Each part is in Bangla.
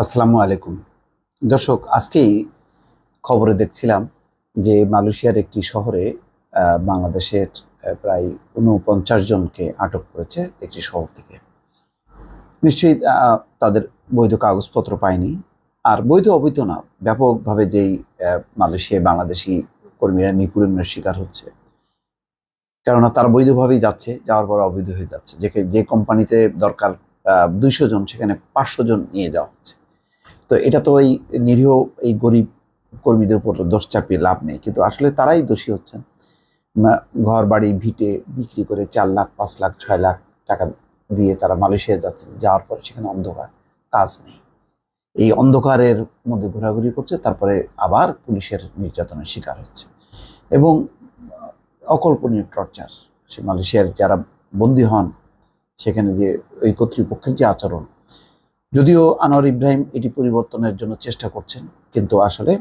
আসসালামু আলাইকুম দর্শক, আজকেই খবরে দেখছিলাম যে মালয়েশিয়ার একটি শহরে বাংলাদেশের প্রায় ৪৯ জনকে আটক করেছে একটি শহর থেকে। নিশ্চয়ই তাদের বৈধ কাগজপত্র পায়নি। আর বৈধ অবৈধ না, ব্যাপকভাবে যেই মালয়েশিয়ায় বাংলাদেশি কর্মীরা নিপীড়নের শিকার হচ্ছে, কেননা তারা বৈধভাবেই যাচ্ছে, যাওয়ার পর অবৈধ হয়ে যাচ্ছে। যে কোম্পানিতে দরকার ২০০ জন, সেখানে ৫০০ জন নিয়ে যাওয়া হচ্ছে। তো এটা তো এই নিরীহ এই গরিব কর্মীদের উপর দোষ চাপিয়ে লাভ নেই, কিন্তু আসলে তারাই দোষী হচ্ছেন। ঘর বাড়ি ভিটে বিক্রি করে ৪ লাখ, ৫ লাখ, ৬ লাখ টাকা দিয়ে তারা মালয়েশিয়া যাচ্ছেন। যাওয়ার পর সেখানে অন্ধকার, কাজ নেই, এই অন্ধকারের মধ্যে ঘোরাঘুরি করছে, তারপরে আবার পুলিশের নির্যাতনের শিকার হচ্ছে এবং অকল্পনীয় টর্চার। সে মালয়েশিয়ার যারা বন্দী হন, সেখানে যে ওই কর্তৃপক্ষের যে আচরণ, যদিও আনোয়ার ইব্রাহিম এটি পরিবর্তনের জন্য চেষ্টা করছেন, কিন্তু আসলে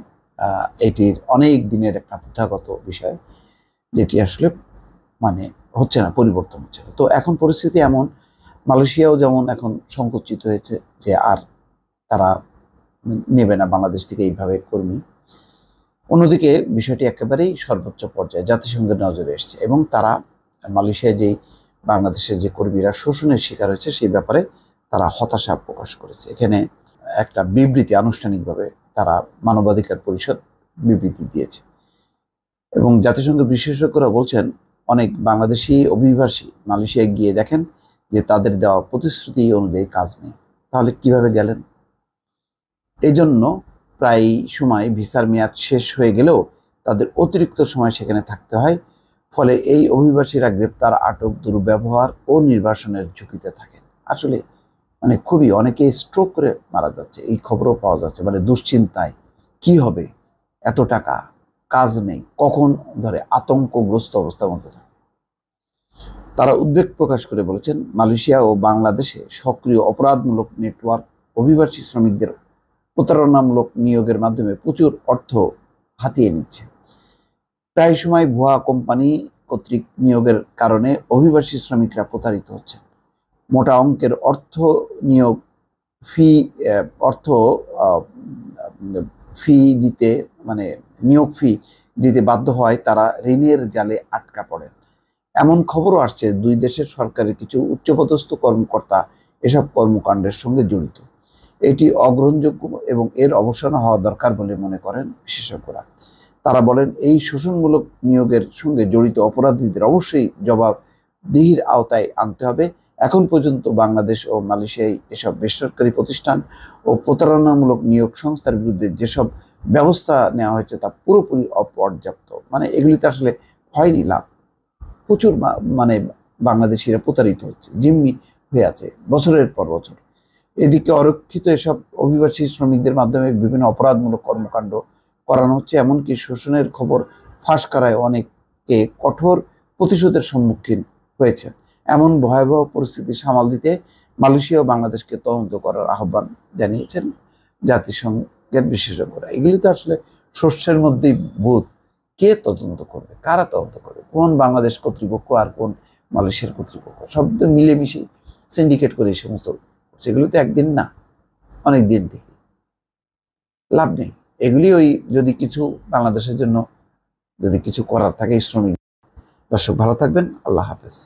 এটির অনেক দিনের একটা প্রথাগত বিষয়, যেটি আসলে মানে হচ্ছে না, পরিবর্তন হচ্ছে না। তো এখন পরিস্থিতি এমন, মালয়েশিয়াও যেমন এখন সংকুচিত হয়েছে যে আর তারা নেবে না বাংলাদেশ থেকে এইভাবে কর্মী। অন্যদিকে বিষয়টি একেবারেই সর্বোচ্চ পর্যায়ে জাতিসংঘের নজরে এসছে এবং তারা মালয়েশিয়ায় যেই বাংলাদেশের যে কর্মীরা শোষণের শিকার হয়েছে সেই ব্যাপারে তারা হতাশা প্রকাশ করেছে। এখানে একটা বিবৃতি, আনুষ্ঠানিকভাবে তারা মানবাধিকার পরিষদ বিবৃতি দিয়েছে এবং জাতিসংঘের বিশেষজ্ঞরা বলছেন অনেক বাংলাদেশি অভিবাসী মালয়েশিয়ায় গিয়ে দেখেন যে তাদের দেওয়া প্রতিশ্রুতি অনুযায়ী কাজ নেই। তাহলে কিভাবে গেলেন? এই জন্য প্রায় সময় ভিসার মেয়াদ শেষ হয়ে গেলেও তাদের অতিরিক্ত সময় সেখানে থাকতে হয়। ফলে এই অভিবাসীরা গ্রেপ্তার, আটক, দুর্ব্যবহার ও নির্বাসনের ঝুঁকিতে থাকেন। আসলে খুবই, অনেকে স্ট্রোক করে মারা যাচ্ছে, এই খবরও পাওয়া যাচ্ছে। দুশ্চিন্তায় কি হবে, এত টাকা, কাজ নেই, কখন ধরে আতঙ্কগ্রস্ত অবস্থার মধ্যে থাকে। তারা উদ্বেগ প্রকাশ করে বলেছেন, মালয়েশিয়া ও বাংলাদেশে সক্রিয় অপরাধমূলক নেটওয়ার্ক অভিবাসী শ্রমিকদের প্রতারণামূলক নিয়োগের মাধ্যমে প্রচুর অর্থ হাতিয়ে নিচ্ছে। প্রায় সময় ভুয়া কোম্পানি কর্তৃক নিয়োগের কারণে অভিবাসী শ্রমিকরা প্রতারিত হচ্ছে। মোটা অঙ্কের অর্থ নিয়োগ ফি অর্থ ফি দিতে নিয়োগ ফি দিতে বাধ্য হয়, তারা ঋণের জালে আটকা পড়েন। এমন খবরও আসছে ২ দেশের সরকারের কিছু উচ্চপদস্থ কর্মকর্তা এসব কর্মকাণ্ডের সঙ্গে জড়িত। এটি অগ্রহণযোগ্য এবং এর অবসান হওয়া দরকার বলে মনে করেন বিশেষজ্ঞরা। তারা বলেন, এই শোষণমূলক নিয়োগের সঙ্গে জড়িত অপরাধীদের অবশ্যই জবাবদিহির আওতায় আনতে হবে। এখন পর্যন্ত বাংলাদেশ ও মালয়েশিয়ায় এসব বেসরকারি প্রতিষ্ঠান ও প্রতারণামূলক নিয়োগ সংস্থার বিরুদ্ধে যেসব ব্যবস্থা নেওয়া হয়েছে তা পুরোপুরি অপর্যাপ্ত। এগুলিতে আসলে হয়নি লাভ। প্রচুর বাংলাদেশিরা প্রতারিত হচ্ছে, জিম্মি হয়ে আছে বছরের পর বছর। এদিকে অরক্ষিত এসব অভিবাসী শ্রমিকদের মাধ্যমে বিভিন্ন অপরাধমূলক কর্মকাণ্ড করানো হচ্ছে, এমনকি শোষণের খবর ফাঁস করায় অনেকে কঠোর প্রতিশোধের সম্মুখীন হয়েছেন। এমন ভয়াবহ পরিস্থিতি সামাল দিতে মালয়েশিয়া ও বাংলাদেশকে তদন্ত করার আহ্বান জানিয়েছেন জাতিসংঘের বিশেষজ্ঞরা। এগুলি তো আসলে শস্যের মধ্যেই ভূত। কে তদন্ত করবে, কারা তদন্ত করবে, কোন বাংলাদেশ কর্তৃপক্ষ আর কোন মালয়েশিয়ার কর্তৃপক্ষ? সব তো মিলেমিশে সিন্ডিকেট করে এই সমস্ত, সেগুলো তো একদিন না, অনেক দিন থেকে। লাভ নেই এগুলি। যদি কিছু বাংলাদেশের জন্য যদি কিছু করার থাকে শ্রমিক। দর্শক ভালো থাকবেন, আল্লাহ হাফেজ।